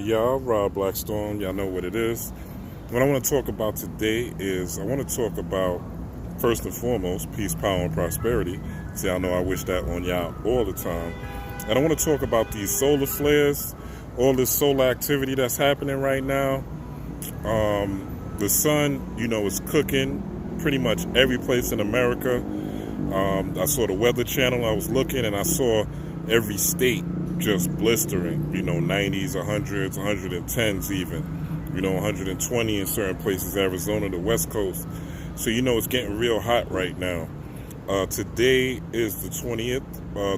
y'all, Rob Blackstone. Y'all know what it is. What I want to talk about today is I want to talk about, first and foremost, peace, power, and prosperity. See, I know I wish that on y'all all the time. And I want to talk about these solar flares, all this solar activity that's happening right now. The sun, is cooking pretty much every place in America. I saw the Weather Channel. I was looking and I saw every state just blistering, 90s, 100s, 110s even, 120 in certain places, Arizona, the West Coast. So, it's getting real hot right now. Today is the 20th,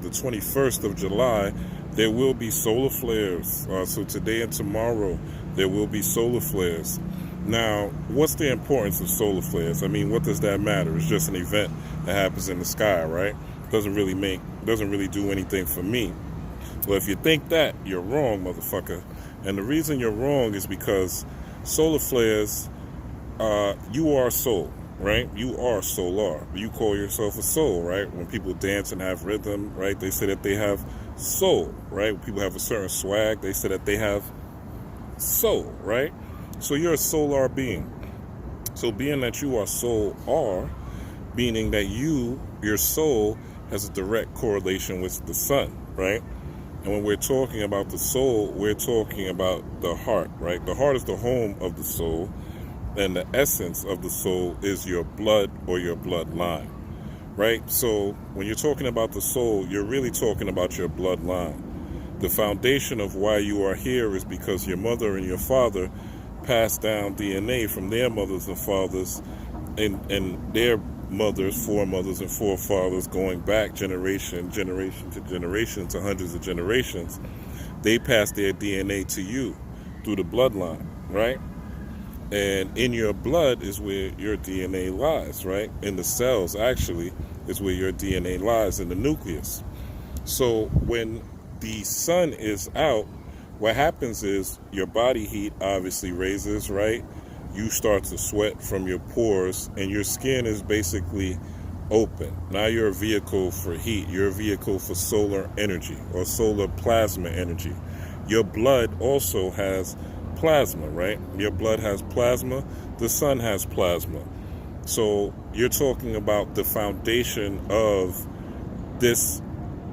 the 21st of July. There will be solar flares. So today and tomorrow, there will be solar flares. Now, what's the importance of solar flares? I mean, what does that matter? It's just an event that happens in the sky, right? Doesn't really do anything for me. Well, if you think that, you're wrong, motherfucker. And the reason you're wrong is because solar flares, you are soul, right? You are solar. You call yourself a soul, right? When people dance and have rhythm, right? They say that they have soul, right? When people have a certain swag, they say that they have soul, right? So you're a solar being. So being that you are soul, meaning that your soul has a direct correlation with the sun, right? And when we're talking about the soul, we're talking about the heart, right? The heart is the home of the soul, and the essence of the soul is your blood or your bloodline, right? So when you're talking about the soul, you're really talking about your bloodline. The foundation of why you are here is because your mother and your father passed down DNA from their mothers and fathers and their mothers, foremothers and forefathers, going back generation to generation to hundreds of generations. They passed their DNA to you through the bloodline, right? And in your blood is where your DNA lies, right? In the cells, actually, is where your DNA lies, in the nucleus. So when the sun is out, what happens is your body heat obviously raises, right? You start to sweat from your pores and your skin is basically open. Now you're a vehicle for heat. You're a vehicle for solar energy or solar plasma energy. Your blood also has plasma, right? Your blood has plasma. The sun has plasma. So you're talking about the foundation of this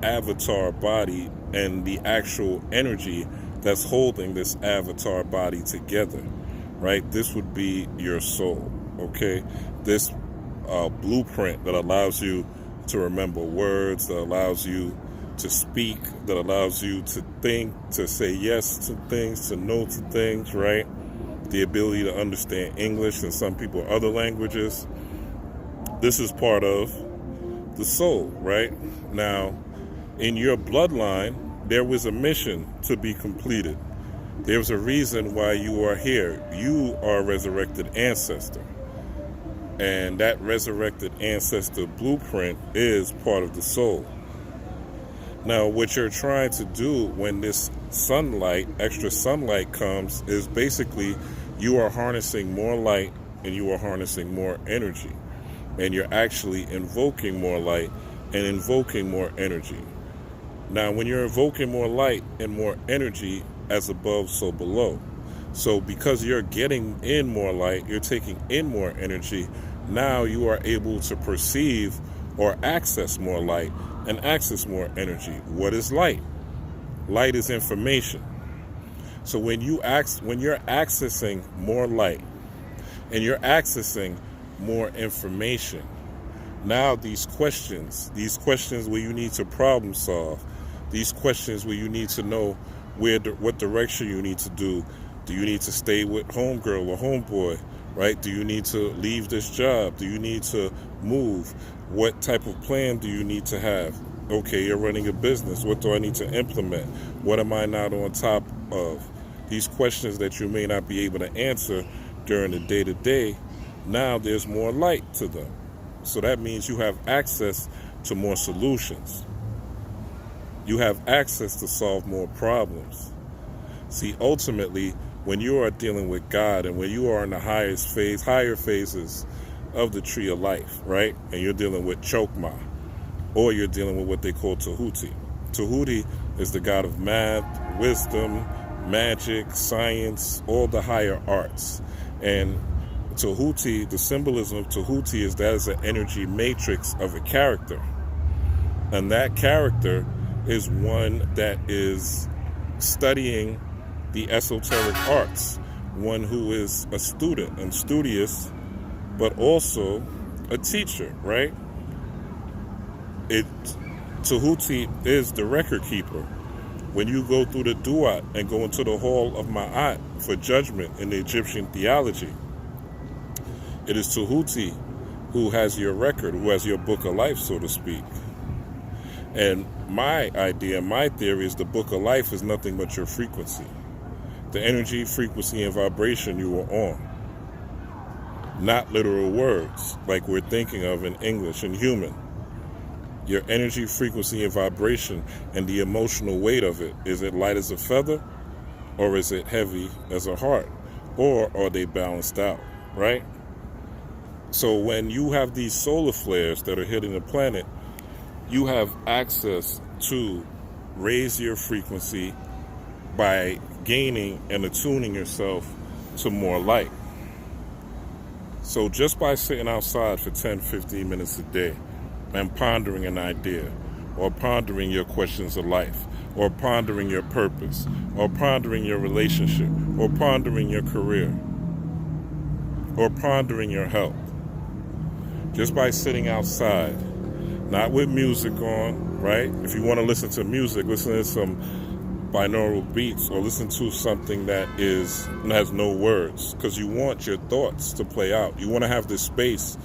avatar body and the actual energy that's holding this avatar body together, right? This would be your soul, okay? This blueprint that allows you to remember words, that allows you to speak, that allows you to think, to say yes to things, to no to things, right? The ability to understand English and some people other languages. This is part of the soul, right? Now, in your bloodline, there was a mission to be completed. There's a reason why you are here. You are a resurrected ancestor. And that resurrected ancestor blueprint is part of the soul. Now, what you're trying to do when this sunlight, extra sunlight comes, is basically you are harnessing more light and you are harnessing more energy. And you're actually invoking more light and invoking more energy. Now, when you're invoking more light and more energy, as above, so below. So because you're getting in more light, you're taking in more energy, now you are able to perceive or access more light and access more energy. What is light? Light is information. So when you're accessing more light and you're accessing more information, now these questions where you need to problem solve, these questions where you need to know what direction you need to do. Do you need to stay with homegirl or homeboy, right? Do you need to leave this job? Do you need to move? What type of plan do you need to have? Okay, you're running a business. What do I need to implement? What am I not on top of? These questions that you may not be able to answer during the day-to-day, now there's more light to them. So that means you have access to more solutions. You have access to solve more problems. See, ultimately, when you are dealing with God and when you are in the higher phases of the tree of life, right? And you're dealing with Chokmah, or you're dealing with what they call Tahuti. Tahuti is the god of math, wisdom, magic, science, all the higher arts. And Tahuti, the symbolism of Tahuti is that is an energy matrix of a character. And that character is one that is studying the esoteric arts, one who is a student and studious, but also a teacher, right? Tahuti is the record keeper. When you go through the Duat and go into the hall of Ma'at for judgment in the Egyptian theology, it is Tahuti who has your record, who has your book of life, so to speak. And my idea, my theory is the book of life is nothing but your frequency. The energy, frequency, and vibration you are on. Not literal words like we're thinking of in English and human. Your energy, frequency, and vibration and the emotional weight of it. Is it light as a feather or is it heavy as a heart? Or are they balanced out, right? So when you have these solar flares that are hitting the planet, you have access to raise your frequency by gaining and attuning yourself to more light. So just by sitting outside for 10, 15 minutes a day and pondering an idea, or pondering your questions of life, or pondering your purpose, or pondering your relationship, or pondering your career, or pondering your health, just by sitting outside, not with music on, right? If you want to listen to music, listen to some binaural beats, or listen to something that has no words, because you want your thoughts to play out. You want to have this space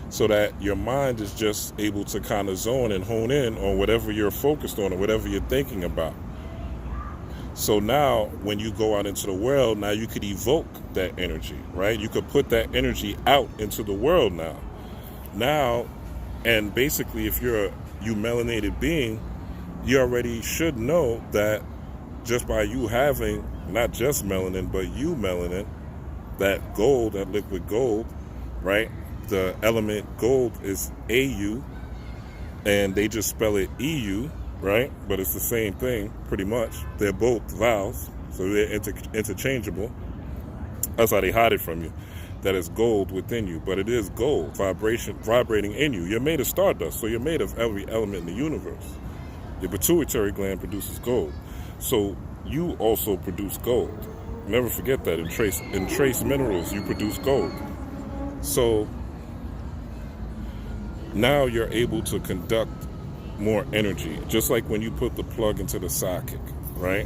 so that your mind is just able to kind of zone and hone in on whatever you're focused on or whatever you're thinking about. So now when you go out into the world, now you could evoke that energy, right? You could put that energy out into the world now. And basically, if you're a melanated being, you already should know that just by you having not just melanin, but melanin, that gold, that liquid gold, right? The element gold is AU, and they just spell it EU, right? But it's the same thing, pretty much. They're both vowels, so they're interchangeable. That's how they hide it from you. That is gold within you, but it is gold, vibrating in you. You're made of stardust, so you're made of every element in the universe. Your pituitary gland produces gold, so you also produce gold. Never forget that. In trace minerals, you produce gold. So now you're able to conduct more energy, just like when you put the plug into the socket, right?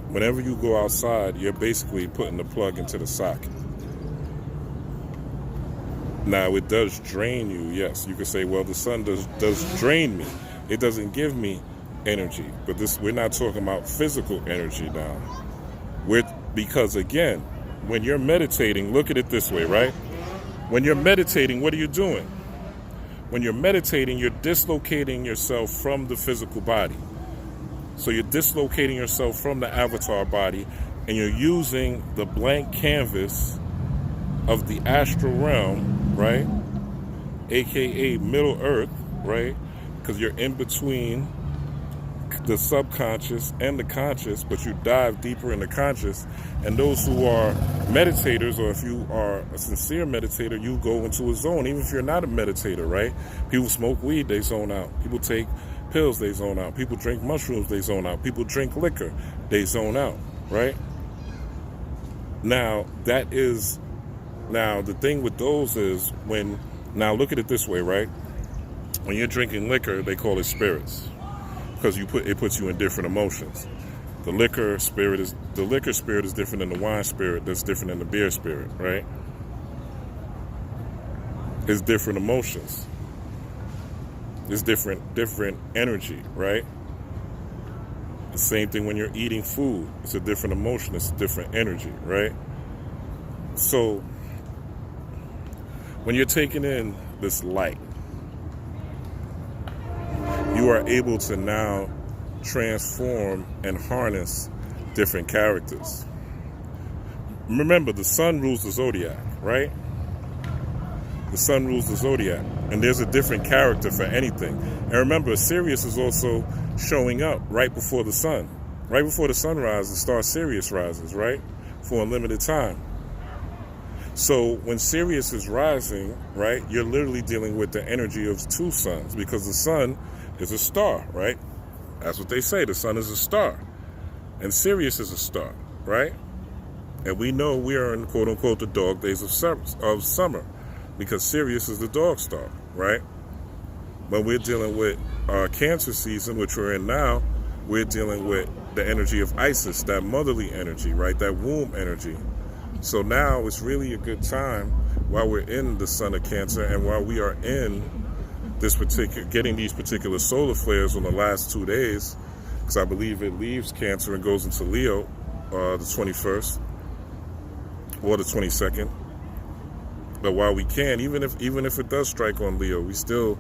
Whenever you go outside, you're basically putting the plug into the socket. Now, it does drain you, yes. You could say, well, the sun does drain me. It doesn't give me energy. But we're not talking about physical energy now. Because, again, when you're meditating, look at it this way, right? When you're meditating, what are you doing? When you're meditating, you're dislocating yourself from the physical body. So you're dislocating yourself from the avatar body, and you're using the blank canvas of the astral realm, right? AKA Middle Earth, right? Because you're in between the subconscious and the conscious, but you dive deeper in the conscious. And those who are meditators, or if you are a sincere meditator, you go into a zone, even if you're not a meditator, right? People smoke weed, they zone out. People take pills, they zone out. People drink mushrooms, they zone out. People drink liquor, they zone out, right? Now, the thing with those is now look at it this way, right? When you're drinking liquor, they call it spirits, because it puts you in different emotions. The liquor spirit is different than the wine spirit. That's different than the beer spirit, right? It's different emotions. It's different energy, right? The same thing when you're eating food. It's a different emotion. It's a different energy, right? So when you're taking in this light, you are able to now transform and harness different characters. Remember, the sun rules the zodiac, right? The sun rules the zodiac, and there's a different character for anything. And remember, Sirius is also showing up right before the sun. Right before the sun rises, star Sirius rises, right? For a limited time. So when Sirius is rising, right, you're literally dealing with the energy of two suns, because the sun is a star, right? That's what they say. The sun is a star. And Sirius is a star, right? And we know we are in, quote unquote, the dog days of summer, because Sirius is the dog star, right? When we're dealing with Cancer season, which we're in now, we're dealing with the energy of Isis, that motherly energy, right? That womb energy. So now it's really a good time while we're in the sun of Cancer, and while we are in this getting these particular solar flares on the last 2 days, because I believe it leaves Cancer and goes into Leo the 21st or the 22nd. But while we can, even if it does strike on Leo, we still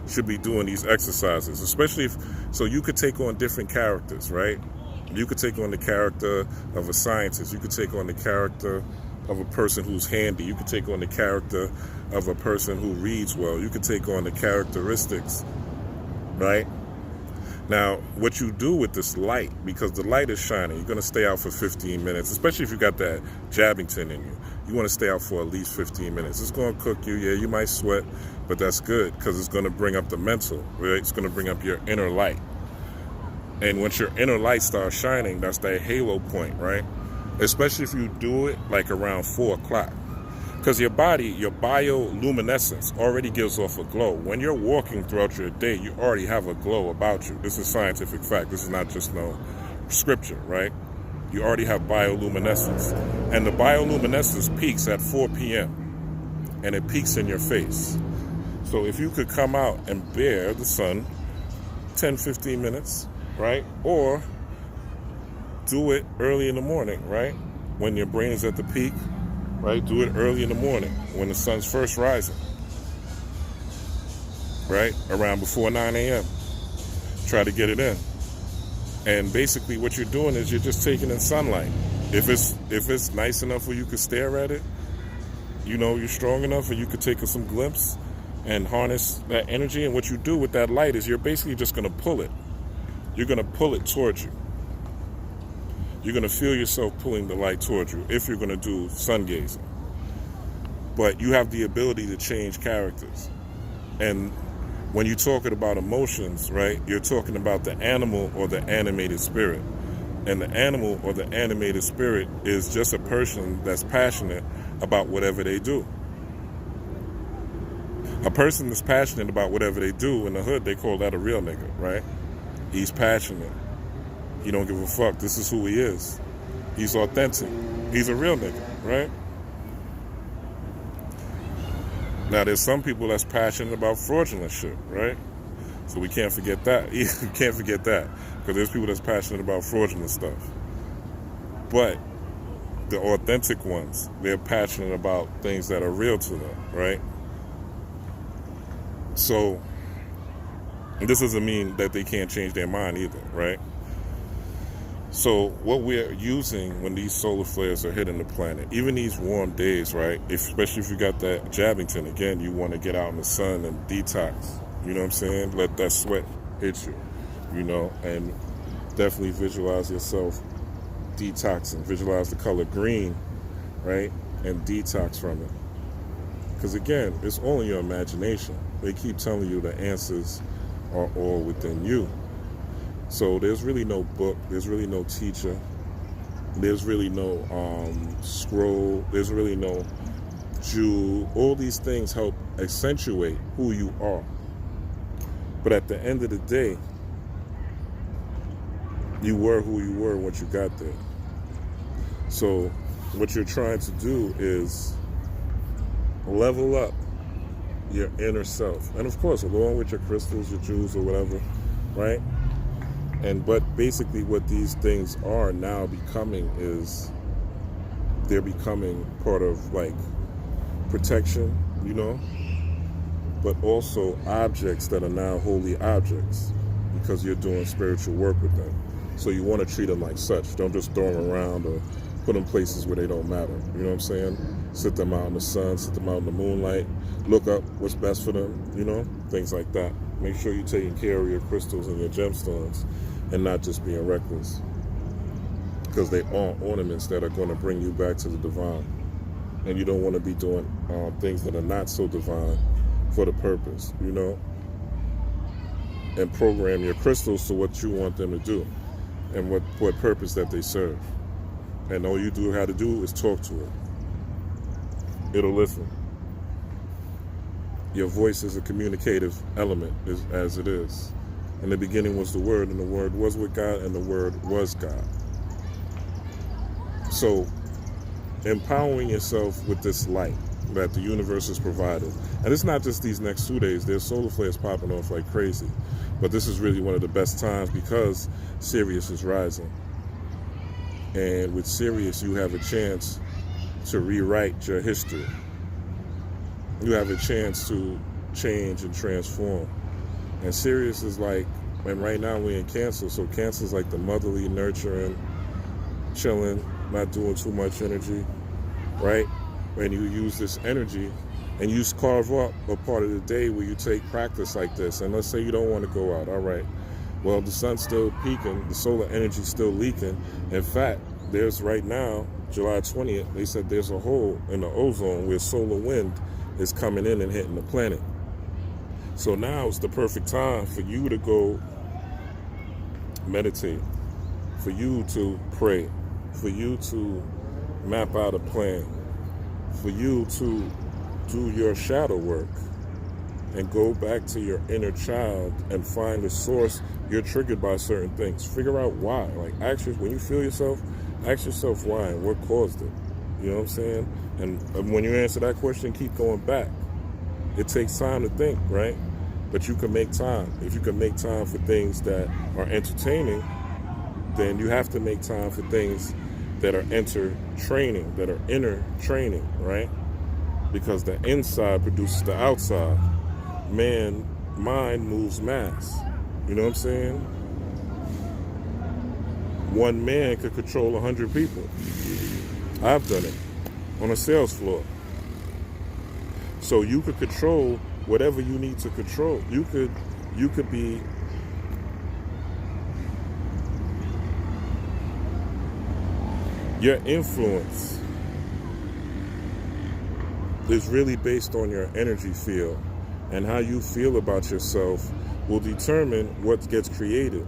should be doing these exercises, especially so you could take on different characters, right? You could take on the character of a scientist. You could take on the character of a person who's handy. You could take on the character of a person who reads well. You could take on the characteristics, right? Now, what you do with this light, because the light is shining, you're going to stay out for 15 minutes, especially if you got that Jabbington in you. You want to stay out for at least 15 minutes. It's going to cook you. Yeah, you might sweat, but that's good, because it's going to bring up the mental, right? It's going to bring up your inner light. And once your inner light starts shining, that's that halo point, right? Especially if you do it like around 4 o'clock. Because your body, your bioluminescence already gives off a glow. When you're walking throughout your day, you already have a glow about you. This is scientific fact. This is not just no scripture, right? You already have bioluminescence. And the bioluminescence peaks at 4 p.m. And it peaks in your face. So if you could come out and bear the sun 10, 15 minutes, right? Or do it early in the morning, right? When your brain is at the peak, right? Do it early in the morning when the sun's first rising, right? Around before 9 a.m. Try to get it in. And basically what you're doing is you're just taking in sunlight. If it's nice enough where you could stare at it, you know, you're strong enough and you could take some glimpse and harness that energy. And what you do with that light is you're basically just going to pull it. You're going to pull it towards you. You're going to feel yourself pulling the light towards you if you're going to do sun gazing. But you have the ability to change characters. And when you're talking about emotions, right, you're talking about the animal or the animated spirit. And the animal or the animated spirit is just a person that's passionate about whatever they do. A person that's passionate about whatever they do, in the hood, they call that a real nigga, right? He's passionate. He don't give a fuck. This is who he is. He's authentic. He's a real nigga, right? Now, there's some people that's passionate about fraudulent shit, right? So we can't forget that. You can't forget that. Because there's people that's passionate about fraudulent stuff. But the authentic ones, they're passionate about things that are real to them, right? So this doesn't mean that they can't change their mind either, right? So what we're using when these solar flares are hitting the planet, even these warm days, right? Especially if you got that Jabbington, again, you want to get out in the sun and detox. You know what I'm saying? Let that sweat hit you, you know, and definitely visualize yourself detoxing. Visualize the color green, right? And detox from it. Because again, it's all in your imagination. They keep telling you the answers are all within you. So there's really no book, there's really no teacher, there's really no scroll, there's really no jewel. All these things help accentuate who you are. But at the end of the day, you were who you were once you got there. So what you're trying to do is level up your inner self. And of course, along with your crystals, your jewels or whatever, right? But basically what these things are now becoming is they're becoming part of like protection, you know, but also objects that are now holy objects because you're doing spiritual work with them. So you want to treat them like such. Don't just throw them around or put them places where they don't matter. You know what I'm saying? Sit them out in the sun, sit them out in the moonlight, look up what's best for them, you know, things like that. Make sure you're taking care of your crystals and your gemstones and not just being reckless. because they are ornaments that are going to bring you back to the divine. And you don't want to be doing things that are not so divine for the purpose, and program your crystals to what you want them to do and what purpose that they serve. And all you have to do is talk to it. It'll listen. Your voice is a communicative element, as it is. In the beginning was the Word, and the Word was with God, and the Word was God. So, empowering yourself with this light that the universe has provided. And it's not just these next 2 days. There's solar flares popping off like crazy. But this is really one of the best times because Sirius is rising. And with Sirius, you have a chance to rewrite your history. You have a chance to change and transform. And Sirius is like, and right now we're in Cancer, so Cancer is like the motherly, nurturing, chilling, not doing too much energy, right? When you use this energy and you carve up a part of the day where you take practice like this, and let's say you don't want to go out, all right. Well, the sun's still peaking, the solar energy's still leaking. In fact, there's right now, July 20th, they said there's a hole in the ozone where solar wind is coming in and hitting the planet. So now it's the perfect time for you to go meditate, for you to pray, for you to map out a plan, for you to do your shadow work and go back to your inner child and find the source. You're triggered by certain things. Figure out why. Like, when you feel yourself, ask yourself why and what caused it. You know what I'm saying? And when you answer that question, keep going back. It takes time to think, right? But you can make time. If you can make time for things that are entertaining, then you have to make time for things that are training, that are inner training, right? Because the inside produces the outside. Mind moves mass. You know what I'm saying? One man could control 100 people. I've done it on a sales floor. So you could control whatever you need to control. You could be your influence is really based on your energy field, and how you feel about yourself will determine what gets created.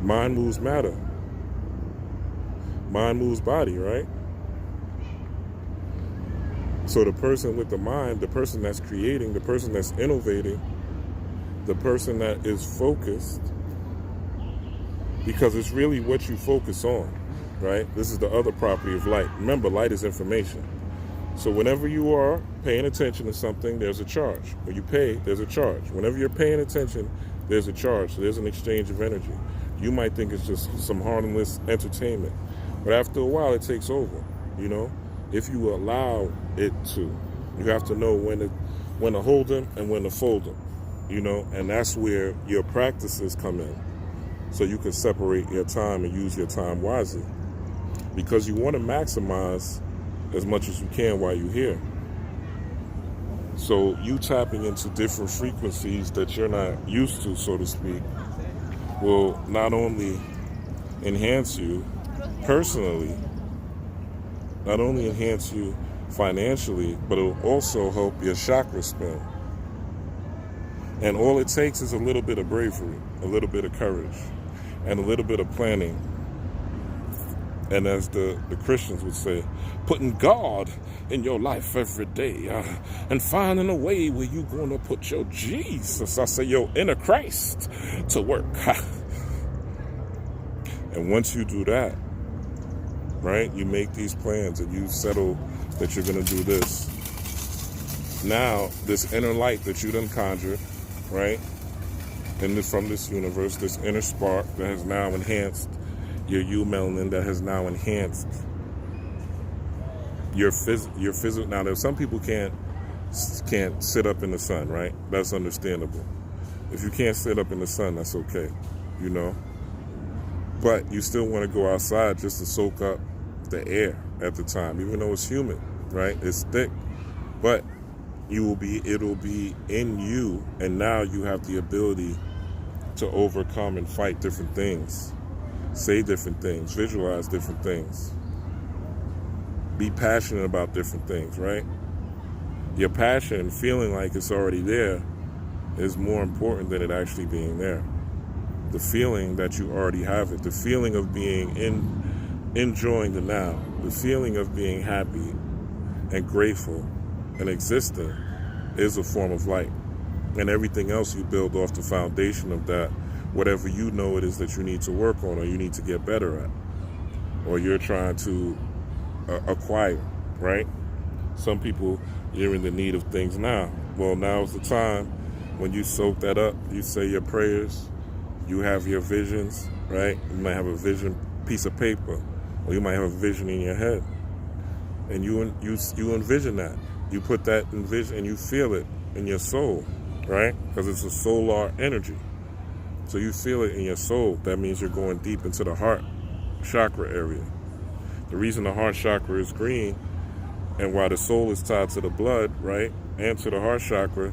Mind moves matter. Mind moves body, right? So the person with the mind, the person that's creating, the person that's innovating, the person that is focused, because it's really what you focus on, right? This is the other property of light. Remember, light is information. So whenever you are paying attention to something, there's a charge. When you pay, there's a charge. Whenever you're paying attention, there's a charge. So there's an exchange of energy. You might think it's just some harmless entertainment, but after a while, it takes over, if you allow it to. You have to know when to hold them and when to fold them, and that's where your practices come in. So you can separate your time and use your time wisely, because you want to maximize as much as you can while you're here. So you tapping into different frequencies that you're not used to, so to speak, will not only enhance you personally, not only enhance you financially, but it will also help your chakra spin. And all it takes is a little bit of bravery, a little bit of courage, and a little bit of planning. And as the Christians would say, putting God in your life every day, and finding a way where you're going to put your Jesus, I say your inner Christ, to work. And once you do that, right, you make these plans and you settle that you're going to do this. Now, this inner light that you done conjured, right, from this universe, this inner spark that has now enhanced your melanin, that has now enhanced your physical. Now, there's some people can't sit up in the sun, right? That's understandable. If you can't sit up in the sun, that's okay, But you still want to go outside just to soak up the air at the time, even though it's humid, right? It's thick, but it'll be in you, and now you have the ability to overcome and fight different things, say different things, visualize different things, be passionate about different things, right? Your passion and feeling like it's already there is more important than it actually being there. The feeling that you already have it, the feeling of being enjoying the now, the feeling of being happy and grateful and existing is a form of light. And everything else you build off the foundation of that, whatever you know it is that you need to work on or you need to get better at, or you're trying to acquire, right? Some people, you're in the need of things now. Well, now's the time when you soak that up, you say your prayers, you have your visions, right? You might have a vision piece of paper, or you might have a vision in your head, and you envision that. You put that in vision and you feel it in your soul, right? Because it's a solar energy. So you feel it in your soul. That means you're going deep into the heart chakra area. The reason the heart chakra is green and why the soul is tied to the blood, right, and to the heart chakra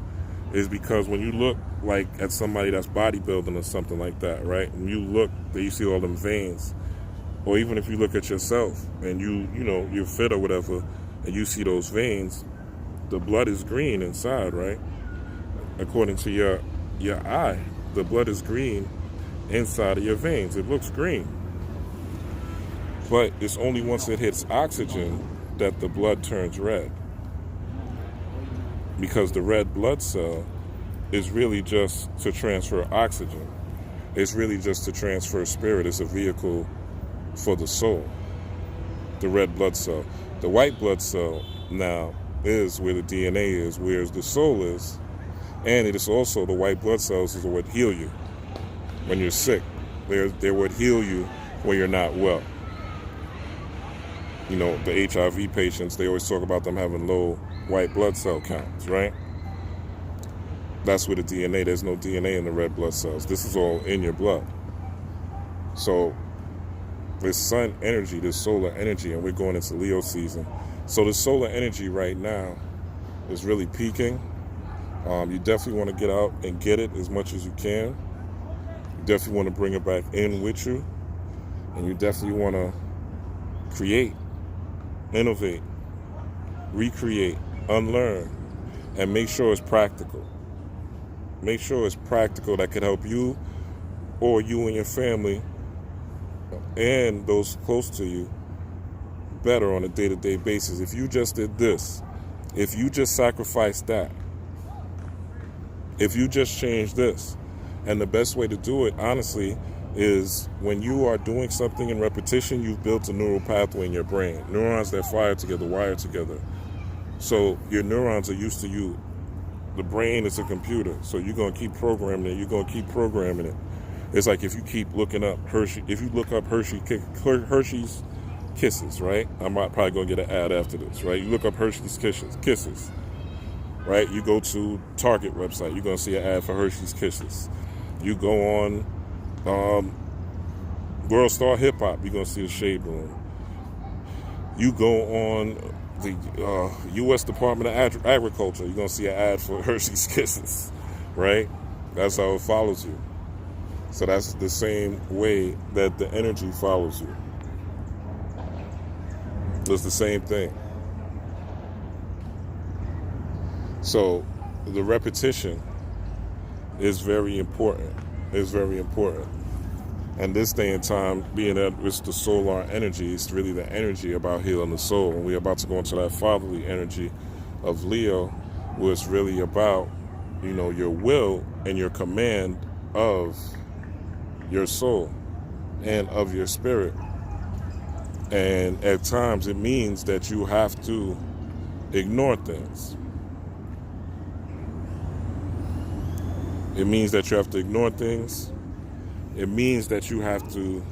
is because when you look like at somebody that's bodybuilding or something like that, right, and you look, you see all them veins, or even if you look at yourself and you're fit or whatever, and you see those veins, the blood is green inside, right? According to your eye, the blood is green inside of your veins. It looks green. But it's only once it hits oxygen that the blood turns red. Because the red blood cell is really just to transfer oxygen. It's really just to transfer spirit. It's a vehicle for the soul. The red blood cell. The white blood cell now is where the DNA is, whereas the soul is. And it is also the white blood cells is what heal you when you're sick. They're what heal you when you're not well. You know, the HIV patients, they always talk about them having low white blood cell counts, right? That's where the DNA, there's no DNA in the red blood cells. This is all in your blood. So this sun energy, this solar energy, and we're going into Leo season. So the solar energy right now is really peaking. You definitely want to get out and get it as much as you can. You definitely want to bring it back in with you. And you definitely want to create, innovate, recreate, unlearn, and make sure it's practical. Make sure it's practical that could help you or you and your family and those close to you better on a day-to-day basis. If you just did this, if you just sacrificed that, if you just change this, and the best way to do it, honestly, is when you are doing something in repetition, you've built a neural pathway in your brain. Neurons that fire together, wire together. So your neurons are used to you. The brain is a computer, so you're going to keep programming it. You're going to keep programming it. It's like if you keep looking up Hershey, if you look up Hershey's Kisses, right? I'm probably going to get an ad after this, right? You look up Hershey's Kisses. Right? You go to Target website, you're going to see an ad for Hershey's Kisses. You go on World Star Hip Hop, you're going to see the Shade Room. You go on the U.S. Department of Agriculture, you're going to see an ad for Hershey's Kisses. Right? That's how it follows you. So that's the same way that the energy follows you. It's the same thing. So the repetition is very important. It's very important. And this day and time, being that it's the solar energy, it's really the energy about healing the soul. And we're about to go into that fatherly energy of Leo, where it's really about, your will and your command of your soul and of your spirit. And at times it means that you have to ignore things. It means that you have to ignore things. It means that you have to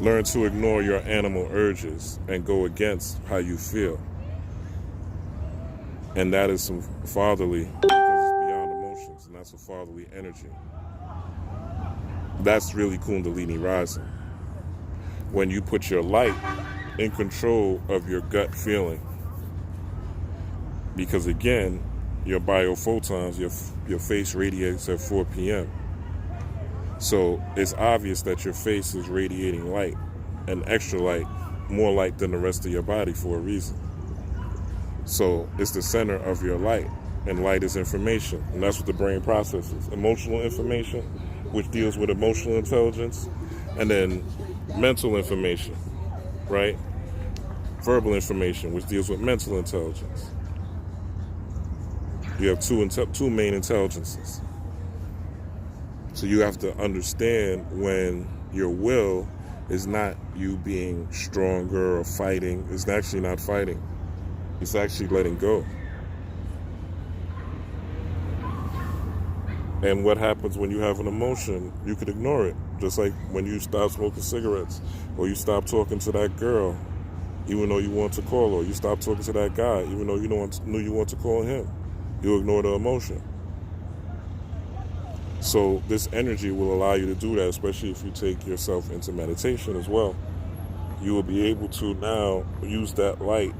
learn to ignore your animal urges and go against how you feel. And that is some fatherly, because it's beyond emotions, and that's a fatherly energy. That's really Kundalini rising. When you put your light in control of your gut feeling. Because again, your biophotons, your face radiates at 4 p.m. So it's obvious that your face is radiating light, and extra light, more light than the rest of your body for a reason. So it's the center of your light, and light is information, and that's what the brain processes. Emotional information, which deals with emotional intelligence, and then mental information, right? Verbal information, which deals with mental intelligence. You have two main intelligences. So you have to understand when your will is not you being stronger or fighting. It's actually not fighting. It's actually letting go. And what happens when you have an emotion, you could ignore it. Just like when you stop smoking cigarettes, or you stop talking to that girl, even though you want to call her. You stop talking to that guy, even though you knew you want to call him. You ignore the emotion. So this energy will allow you to do that, especially if you take yourself into meditation as well. You will be able to now use that light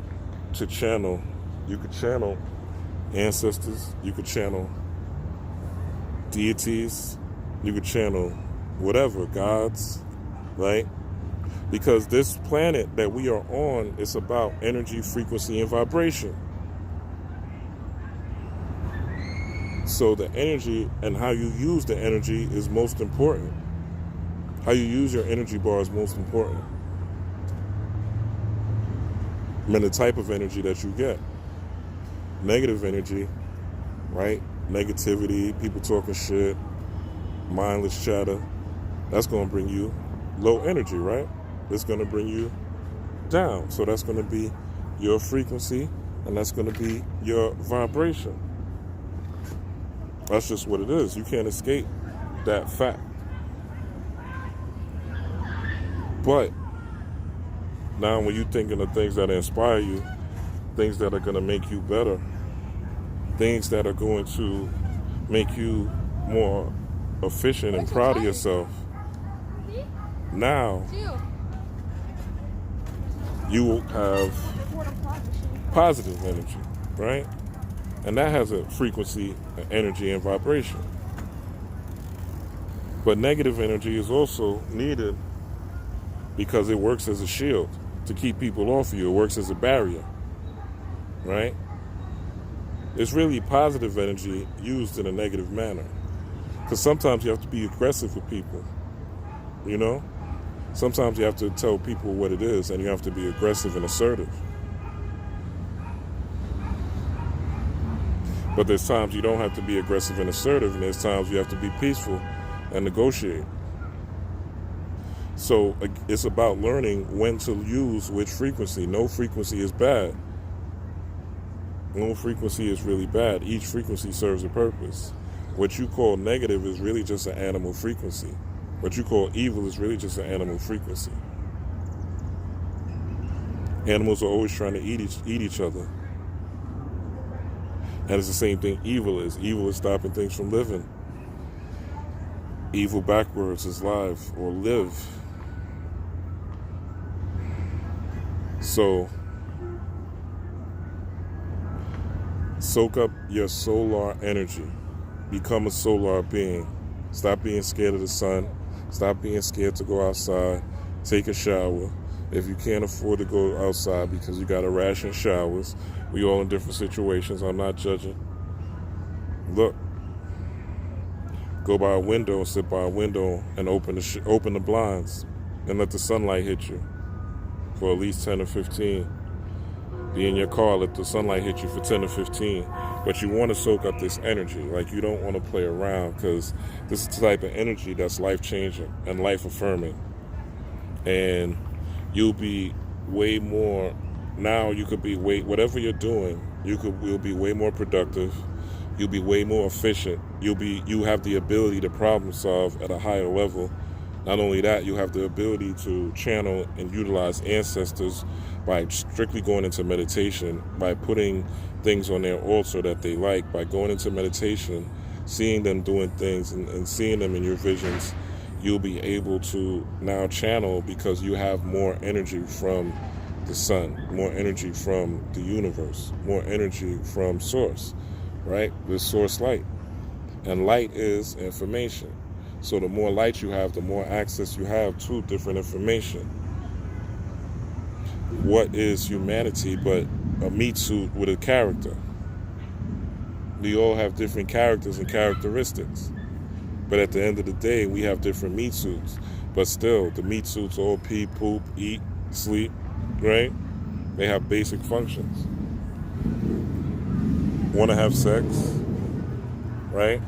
to channel. You could channel ancestors. You could channel deities. You could channel whatever, gods, right? Because this planet that we are on is about energy, frequency, and vibration. So the energy and how you use the energy is most important. How you use your energy bar is most important. And the type of energy that you get. Negative energy, right? Negativity, people talking shit, mindless chatter. That's going to bring you low energy, right? It's going to bring you down. So that's going to be your frequency, and that's going to be your vibration. That's just what it is. You can't escape that fact. But now when you're thinking of things that inspire you, things that are going to make you better, things that are going to make you more efficient and proud of yourself, now you will have positive energy, right? And that has a frequency, an energy, and vibration. But negative energy is also needed because it works as a shield to keep people off of you. It works as a barrier, right? It's really positive energy used in a negative manner. Because sometimes you have to be aggressive with people, you know? Sometimes you have to tell people what it is, and you have to be aggressive and assertive. But there's times you don't have to be aggressive and assertive, and there's times you have to be peaceful and negotiate. So it's about learning when to use which frequency. No frequency is bad. No frequency is really bad. Each frequency serves a purpose. What you call negative is really just an animal frequency. What you call evil is really just an animal frequency. Animals are always trying to eat each other. And it's the same thing evil is. Evil is stopping things from living. Evil backwards is live or live. So, soak up your solar energy. Become a solar being. Stop being scared of the sun. Stop being scared to go outside. Take a shower. If you can't afford to go outside because you got to ration showers, we all in different situations. I'm not judging. Look, go by a window and sit by a window and open the blinds and let the sunlight hit you for at least 10 or 15. Be in your car, let the sunlight hit you for 10 or 15. But you want to soak up this energy. Like, you don't want to play around, because this is the type of energy that's life-changing and life-affirming. And you'll be way more, now you could be whatever you're doing, you'll be way more productive. You'll be way more efficient. You have the ability to problem solve at a higher level. Not only that, you have the ability to channel and utilize ancestors by strictly going into meditation, by putting things on their altar that they like, by going into meditation, seeing them doing things and seeing them in your visions. You'll be able to now channel because you have more energy from the sun, more energy from the universe, more energy from source, right? This source light. And light is information. So the more light you have, the more access you have to different information. What is humanity but a meat suit with a character? We all have different characters and characteristics. But at the end of the day, we have different meat suits. But still, the meat suits all pee, poop, eat, sleep, right? They have basic functions. Want to have sex, right?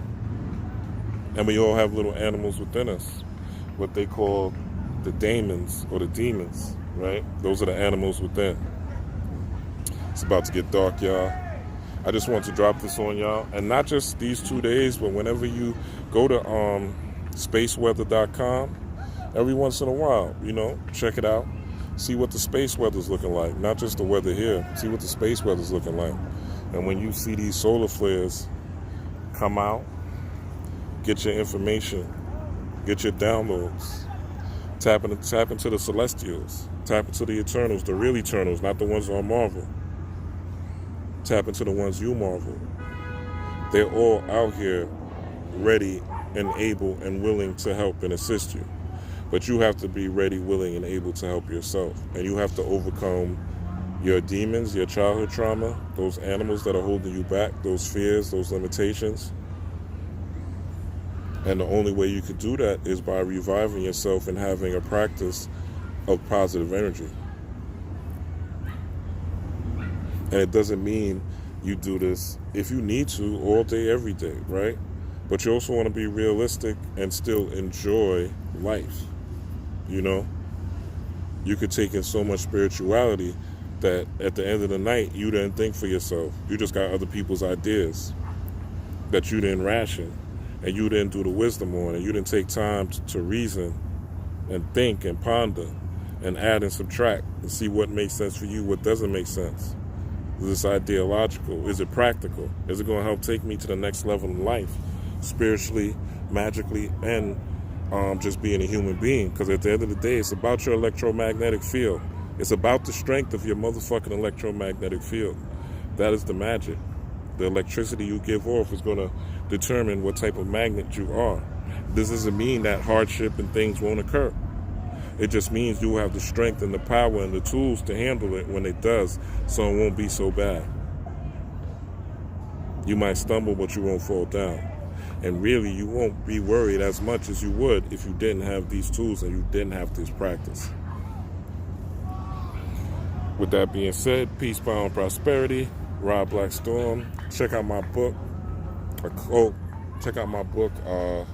And we all have little animals within us, what they call the daemons or the demons, right? Those are the animals within. It's about to get dark, y'all. I just want to drop this on y'all. And not just these 2 days, but whenever you go to spaceweather.com, every once in a while, check it out. See what the space weather's looking like. Not just the weather here. See what the space weather's looking like. And when you see these solar flares come out, get your information, get your downloads, tap into the celestials, tap into the eternals, the real eternals, not the ones on Marvel. Tap into the ones you marvel. They're all out here ready and able and willing to help and assist you. But you have to be ready, willing, and able to help yourself. And you have to overcome your demons, your childhood trauma, those animals that are holding you back, those fears, those limitations. And the only way you can do that is by reviving yourself and having a practice of positive energy. And it doesn't mean you do this if you need to all day, every day, right? But you also want to be realistic and still enjoy life. You could take in so much spirituality that at the end of the night, you didn't think for yourself. You just got other people's ideas that you didn't ration. And you didn't do the wisdom on it. You didn't take time to reason and think and ponder and add and subtract and see what makes sense for you, what doesn't make sense. Is this ideological? Is it practical? Is it going to help take me to the next level in life, spiritually, magically, and just being a human being? Because at the end of the day, it's about your electromagnetic field. It's about the strength of your motherfucking electromagnetic field. That is the magic. The electricity you give off is going to determine what type of magnet you are. This doesn't mean that hardship and things won't occur. It just means you will have the strength and the power and the tools to handle it when it does, so it won't be so bad. You might stumble, but you won't fall down. And really, you won't be worried as much as you would if you didn't have these tools and you didn't have this practice. With that being said, peace, power, and prosperity. Rob Blackstorm. Check out my book. Check out my book. I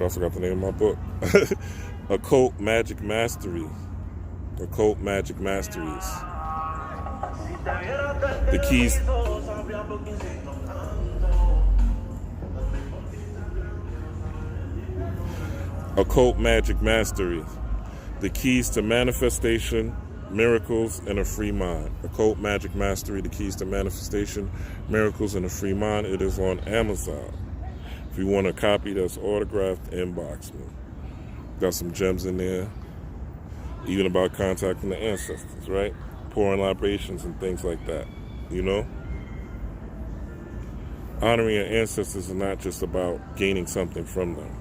forgot the name of my book. Occult Magic Mastery. Occult Magic Masteries. The keys. Occult Magic Mastery. The keys to manifestation, miracles, and a free mind. Occult Magic Mastery, the keys to manifestation, miracles, and a free mind. It is on Amazon. If you want a copy that's autographed, inbox me. Got some gems in there, even about contacting the ancestors, right? Pouring libations and things like that, Honoring your ancestors is not just about gaining something from them.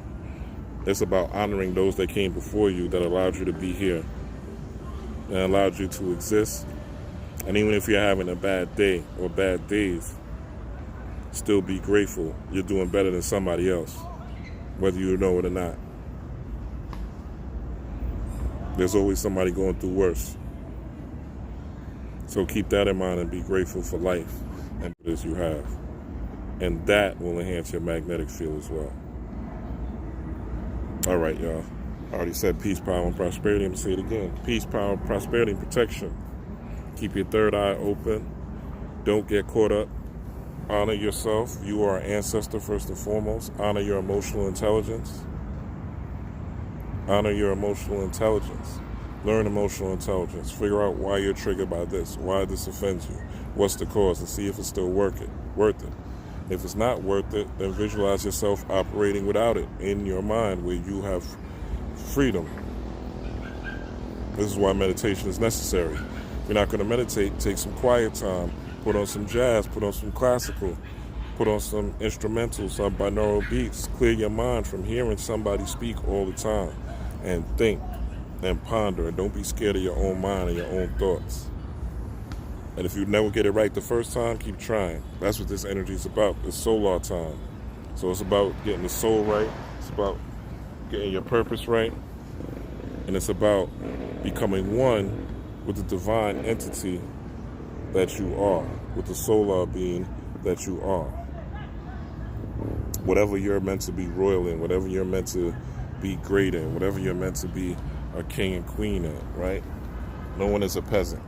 It's about honoring those that came before you that allowed you to be here and allowed you to exist. And even if you're having a bad day or bad days, still be grateful. You're doing better than somebody else, whether you know it or not. There's always somebody going through worse. So keep that in mind and be grateful for life and what it is you have. And that will enhance your magnetic field as well. All right, y'all. I already said peace, power, and prosperity. I'm going to say it again. Peace, power, prosperity, and protection. Keep your third eye open. Don't get caught up. Honor yourself. You are an ancestor first and foremost. Honor your emotional intelligence. Honor your emotional intelligence. Learn emotional intelligence. Figure out why you're triggered by this, why this offends you, what's the cause, and see if it's still worth it. If it's not worth it, then visualize yourself operating without it in your mind where you have freedom. This is why meditation is necessary. If you're not going to meditate, take some quiet time. put on some jazz, put on some classical, put on some instrumentals, some binaural beats. Clear your mind from hearing somebody speak all the time, and think and ponder. And don't be scared of your own mind and your own thoughts. And if you never get it right the first time, keep trying. That's what this energy is about. It's solar time. So it's about getting the soul right. It's about getting your purpose right. And it's about becoming one with the divine entity that you are, with the solar being that you are. Whatever you're meant to be royal in, whatever you're meant to be great in, whatever you're meant to be a king and queen in, right? No one is a peasant.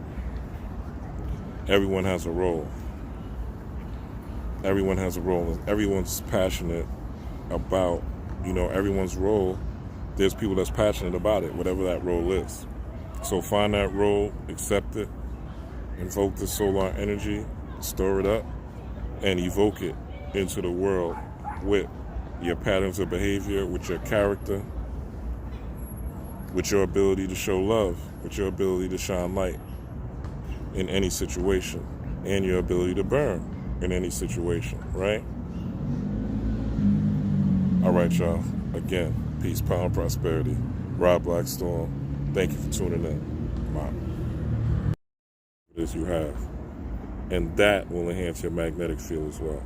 Everyone has a role. Everyone has a role. Everyone's passionate about, everyone's role. There's people that's passionate about it, whatever that role is. So find that role, accept it, invoke the solar energy, store it up, and evoke it into the world with your patterns of behavior, with your character, with your ability to show love, with your ability to shine light in any situation, and your ability to burn in any situation, right? All right, y'all. Again, peace, power, and prosperity. Rob Blackstorm, thank you for tuning in. It is you have. And that will enhance your magnetic field as well.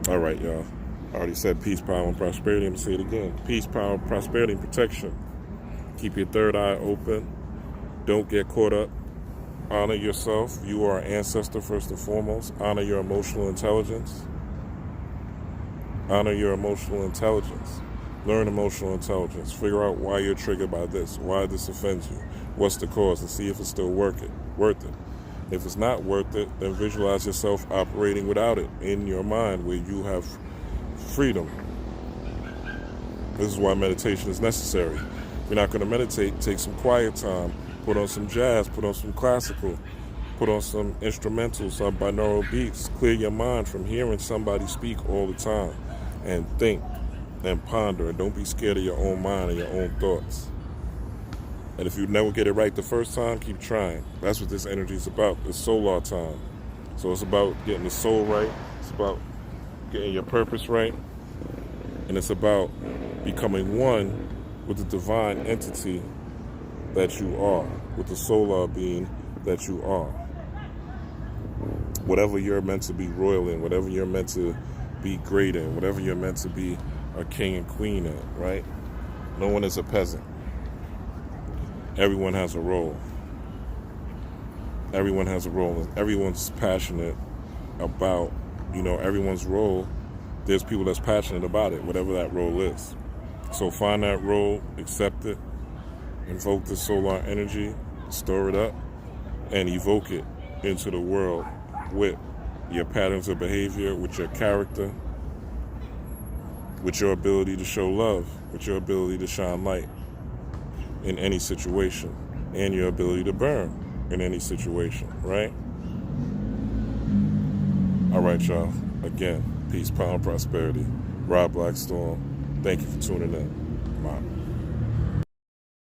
All right, y'all. I already said peace, power, and prosperity. I'm going to say it again. Peace, power, prosperity, and protection. Keep your third eye open. Don't get caught up. Honor yourself. You are an ancestor first and foremost. Honor your emotional intelligence. Honor your emotional intelligence. Learn emotional intelligence. Figure out why you're triggered by this, why this offends you, what's the cause, and see if it's still worth it. If it's not worth it, then visualize yourself operating without it in your mind where you have freedom. This is why meditation is necessary. If you're not going to meditate, take some quiet time. Put on some jazz, put on some classical, put on some instrumentals, some binaural beats. Clear your mind from hearing somebody speak all the time, and think and ponder. And don't be scared of your own mind and your own thoughts. And if you never get it right the first time, keep trying. That's what this energy is about. It's solar time. So it's about getting the soul right. It's about getting your purpose right. And it's about becoming one with the divine entity that you are, with the solar being that you are. Whatever you're meant to be royal in, whatever you're meant to be great in, whatever you're meant to be a king and queen in, right? No one is a peasant. Everyone has a role. Everyone has a role. Everyone's passionate about, everyone's role. There's people that's passionate about it, whatever that role is. So find that role, accept it, invoke the solar energy, store it up, and evoke it into the world with your patterns of behavior, with your character, with your ability to show love, with your ability to shine light in any situation, and your ability to burn in any situation, right? All right, y'all. Again, peace, power, and prosperity. Rob Blackstorm, thank you for tuning in.